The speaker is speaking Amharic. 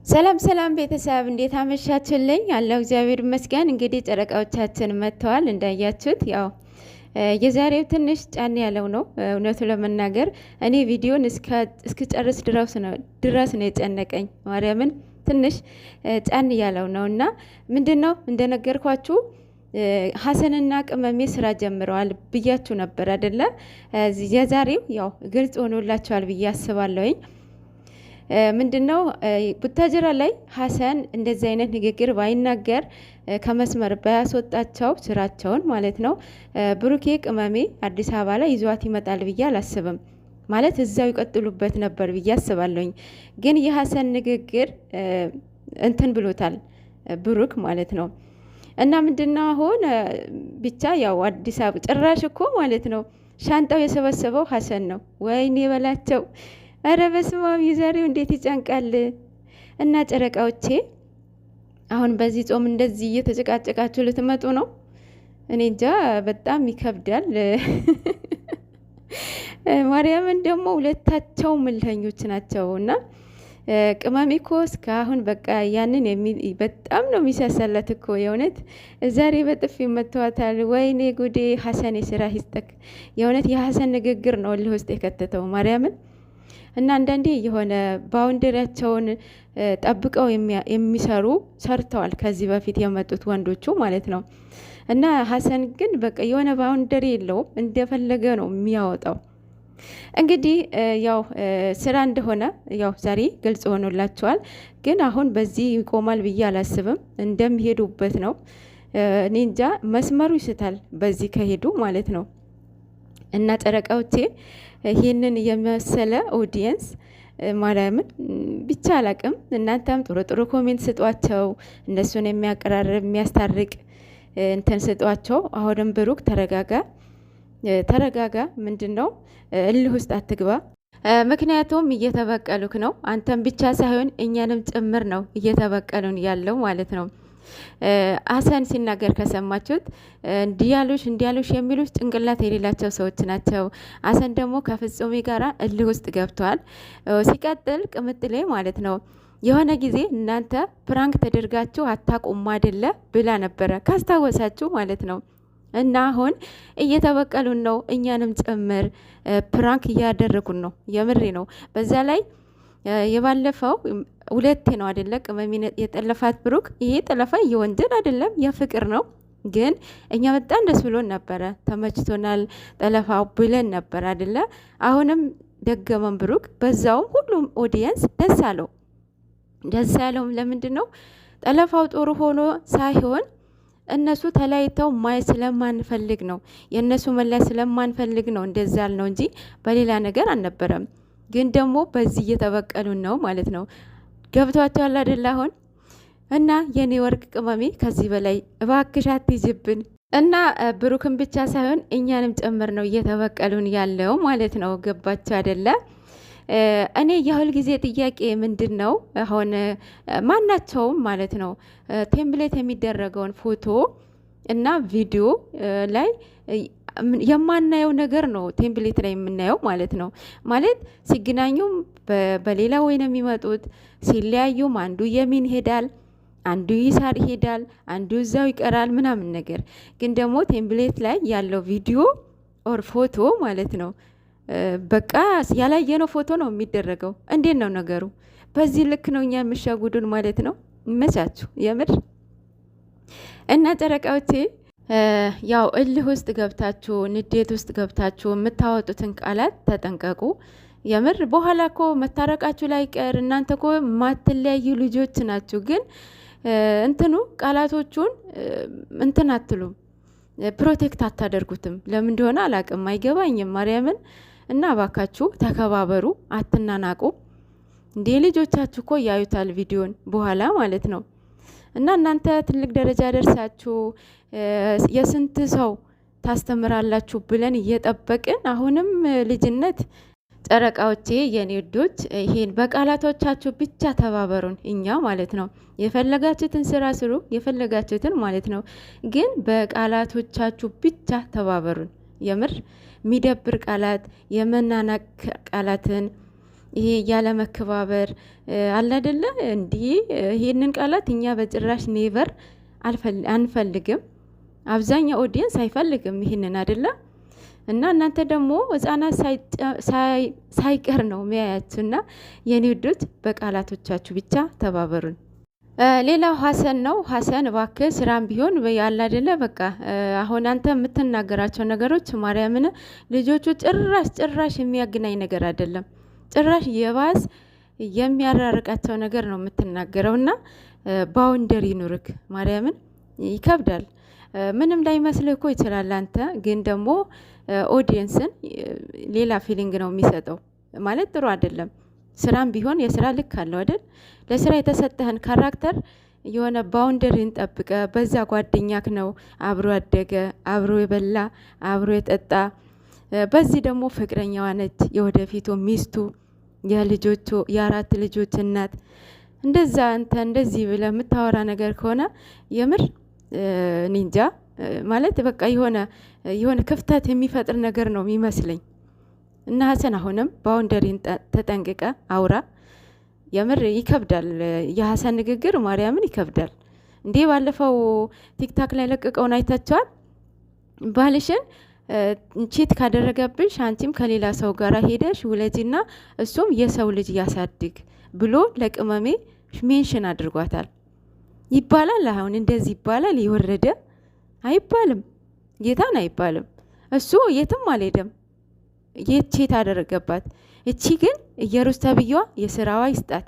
ሰላም ሰላም ቤተሰብ እንዴት አመሻችሁልኝ? አለው እግዚአብሔር ይመስገን። እንግዲህ ጨረቃዎቻችን መጥተዋል እንዳያችሁት። ያው የዛሬው ትንሽ ጫን ያለው ነው እውነቱ ለመናገር እኔ ቪዲዮን እስክጨርስ ድረስ ነው የጨነቀኝ። ማርያምን ትንሽ ጫን ያለው ነው እና ምንድነው እንደነገርኳችሁ ሀሰንና ቅመሜ ስራ ጀምረዋል ብያችሁ ነበር አይደለ? የዛሬው ያው ግልጽ ሆኖላችኋል ብዬ አስባለሁኝ። ምንድነው ቡታጅራ ላይ ሀሰን እንደዚህ አይነት ንግግር ባይናገር ከመስመር ባያስወጣቸው ስራቸውን ማለት ነው ብሩኬ ቅመሜ አዲስ አበባ ላይ ይዟት ይመጣል ብዬ አላስብም። ማለት እዛው ይቀጥሉበት ነበር ብዬ አስባለሁኝ። ግን የሀሰን ንግግር እንትን ብሎታል ብሩክ ማለት ነው። እና ምንድነው አሁን ብቻ ያው አዲስ አበባ ጭራሽ እኮ ማለት ነው ሻንጣው የሰበሰበው ሀሰን ነው። ወይኔ በላቸው። አረ በስመ አብ የዛሬው እንዴት ይጨንቃል። እና ጨረቃዎቼ አሁን በዚህ ጾም እንደዚህ እየተጨቃጨቃችሁ ልትመጡ ነው? እኔ እንጃ በጣም ይከብዳል። ማርያምን ደግሞ ሁለታቸው ምልተኞች ናቸው። እና ቅመሜ እኮ እስካሁን በቃ ያንን በጣም ነው የሚሳሳላት እኮ የእውነት ዛሬ በጥፊ መተዋታል። ወይኔ ጉዴ! ሀሰን የስራ ይስጠክ። የእውነት የሀሰን ንግግር ነው እልህ ውስጥ የከተተው ማርያምን። እና አንዳንዴ የሆነ ባውንደሪያቸውን ጠብቀው የሚሰሩ ሰርተዋል ከዚህ በፊት የመጡት ወንዶቹ ማለት ነው። እና ሀሰን ግን በቃ የሆነ ባውንደሪ የለውም፣ እንደፈለገ ነው የሚያወጣው። እንግዲህ ያው ስራ እንደሆነ ያው ዛሬ ግልጽ ሆኖላቸዋል። ግን አሁን በዚህ ይቆማል ብዬ አላስብም፣ እንደሚሄዱበት ነው። እኔ እንጃ መስመሩ ይስታል በዚህ ከሄዱ ማለት ነው። እና ጨረቃዎቼ ይህንን የመሰለ ኦዲየንስ ማርያምን ብቻ አላቅም። እናንተም ጥሩ ጥሩ ኮሜንት ስጧቸው፣ እነሱን የሚያቀራርብ የሚያስታርቅ እንትን ስጧቸው። አሁንም ብሩክ ተረጋጋ። ምንድን ነው እልህ ውስጥ አትግባ። ምክንያቱም እየተበቀሉክ ነው። አንተም ብቻ ሳይሆን እኛንም ጭምር ነው እየተበቀሉን ያለው ማለት ነው። ሀሰን ሲናገር ከሰማችሁት እንዲያሉሽ የሚሉት ጭንቅላት የሌላቸው ሰዎች ናቸው። ሀሰን ደግሞ ከፍጹሜ ጋራ እልህ ውስጥ ገብተዋል። ሲቀጥል ቅምጥሌ ማለት ነው የሆነ ጊዜ እናንተ ፕራንክ ተደርጋችሁ አታቁም አይደለ ብላ ነበረ ካስታወሳችሁ ማለት ነው። እና አሁን እየተበቀሉን ነው፣ እኛንም ጭምር ፕራንክ እያደረጉን ነው። የምሬ ነው። በዛ ላይ የባለፈው ሁለቴ ነው አይደለ ቅመሜ የጠለፋት ብሩክ። ይሄ ጠለፋ የወንጀል አይደለም የፍቅር ነው። ግን እኛ በጣም ደስ ብሎን ነበረ፣ ተመችቶናል ጠለፋው ብለን ነበር አይደለ? አሁንም ደገመን ብሩክ። በዛውም ሁሉም ኦዲየንስ ደስ ያለውም ለምንድን ነው ጠለፋው ጥሩ ሆኖ ሳይሆን እነሱ ተለያይተው ማየት ስለማንፈልግ ነው፣ የእነሱ መለያ ስለማንፈልግ ነው እንደዛ ያልነው እንጂ በሌላ ነገር አልነበረም። ግን ደግሞ በዚህ እየተበቀሉን ነው ማለት ነው። ገብቷቸዋል አይደል አሁን? እና የኔ ወርቅ ቅመሜ ከዚህ በላይ እባክሽ አትይዝብን። እና ብሩክን ብቻ ሳይሆን እኛንም ጭምር ነው እየተበቀሉን ያለው ማለት ነው። ገባቸው አይደለ? እኔ የሁል ጊዜ ጥያቄ ምንድን ነው አሁን ማናቸውም ማለት ነው ቴምፕሌት የሚደረገውን ፎቶ እና ቪዲዮ ላይ የማናየው ነገር ነው ቴምፕሌት ላይ የምናየው ማለት ነው። ማለት ሲገናኙም በሌላ ወይ ነው የሚመጡት፣ ሲለያዩም አንዱ የሚን ይሄዳል፣ አንዱ ይሳር ይሄዳል፣ አንዱ እዛው ይቀራል ምናምን ነገር። ግን ደግሞ ቴምፕሌት ላይ ያለው ቪዲዮ ኦር ፎቶ ማለት ነው በቃ ያላየነው ፎቶ ነው የሚደረገው። እንዴት ነው ነገሩ? በዚህ ልክ ነው እኛ የምሻጉዱን ማለት ነው። ይመቻችሁ የምር። እና ጨረቃዎቼ ያው እልህ ውስጥ ገብታችሁ ንዴት ውስጥ ገብታችሁ የምታወጡትን ቃላት ተጠንቀቁ። የምር በኋላ እኮ መታረቃችሁ ላይ ቀር እናንተ እኮ ማትለያዩ ልጆች ናችሁ። ግን እንትኑ ቃላቶቹን እንትን አትሉም፣ ፕሮቴክት አታደርጉትም። ለምን እንደሆነ አላቅም፣ አይገባኝም ማርያምን። እና ባካችሁ ተከባበሩ፣ አትናናቁ። እንዴ ልጆቻችሁ እኮ ያዩታል ቪዲዮን በኋላ ማለት ነው። እና እናንተ ትልቅ ደረጃ ደርሳችሁ የስንት ሰው ታስተምራላችሁ ብለን እየጠበቅን አሁንም ልጅነት። ጨረቃዎቼ የኔ ውዶች ይሄን በቃላቶቻችሁ ብቻ ተባበሩን፣ እኛ ማለት ነው። የፈለጋችሁትን ስራ ስሩ፣ የፈለጋችሁትን ማለት ነው። ግን በቃላቶቻችሁ ብቻ ተባበሩን። የምር የሚደብር ቃላት፣ የመናናቅ ቃላትን ይሄ ያለ መከባበር አለ አይደለ? እንዲህ ይሄንን ቃላት እኛ በጭራሽ ኔቨር አንፈልግም። አብዛኛው ኦዲየንስ አይፈልግም ይሄንን አይደለ? እና እናንተ ደግሞ ህጻናት ሳይቀር ነው የሚያያችሁና የኔ ውዶች በቃላቶቻችሁ ብቻ ተባበሩን። ሌላው ሀሰን ነው። ሀሰን እባክህ ስራም ቢሆን ያለ አይደለ በቃ አሁን አንተ የምትናገራቸው ነገሮች ማርያምን ልጆቹ ጭራሽ የሚያገናኝ ነገር አይደለም። ጭራሽ የባስ የሚያራርቃቸው ነገር ነው የምትናገረው። እና ባውንደሪ ኑርክ ማርያምን ይከብዳል። ምንም ላይ መስልህ እኮ ይችላል። አንተ ግን ደግሞ ኦዲየንስን ሌላ ፊሊንግ ነው የሚሰጠው። ማለት ጥሩ አይደለም። ስራም ቢሆን የስራ ልክ አለው አይደል? ለስራ የተሰጠህን ካራክተር የሆነ ባውንደሪን ጠብቀ። በዛ ጓደኛክ ነው አብሮ ያደገ አብሮ የበላ አብሮ የጠጣ፣ በዚህ ደግሞ ፍቅረኛዋ ነች የወደፊቱ ሚስቱ የልጆቹ የአራት ልጆች እናት። እንደዛ አንተ እንደዚህ ብለህ የምታወራ ነገር ከሆነ የምር ኒንጃ ማለት በቃ የሆነ ክፍተት የሚፈጥር ነገር ነው የሚመስለኝ። እና ሀሰን አሁንም ባውንደሪን ተጠንቅቀ አውራ። የምር ይከብዳል። የሀሰን ንግግር ማርያምን ይከብዳል። እንዴ ባለፈው ቲክታክ ላይ ለቀቀውን አይታችኋል? ባልሽን ቺት ካደረገብሽ አንቺም ከሌላ ሰው ጋር ሄደሽ ውለጂና እሱም የሰው ልጅ ያሳድግ ብሎ ለቅመሜ ሜንሽን አድርጓታል። ይባላል? አሁን እንደዚህ ይባላል? የወረደ አይባልም። ጌታን አይባልም። እሱ የትም አልሄደም። የት ቺት አደረገባት? እቺ ግን ኢየሩስ ተብዬዋ የስራዋ ይስጣት።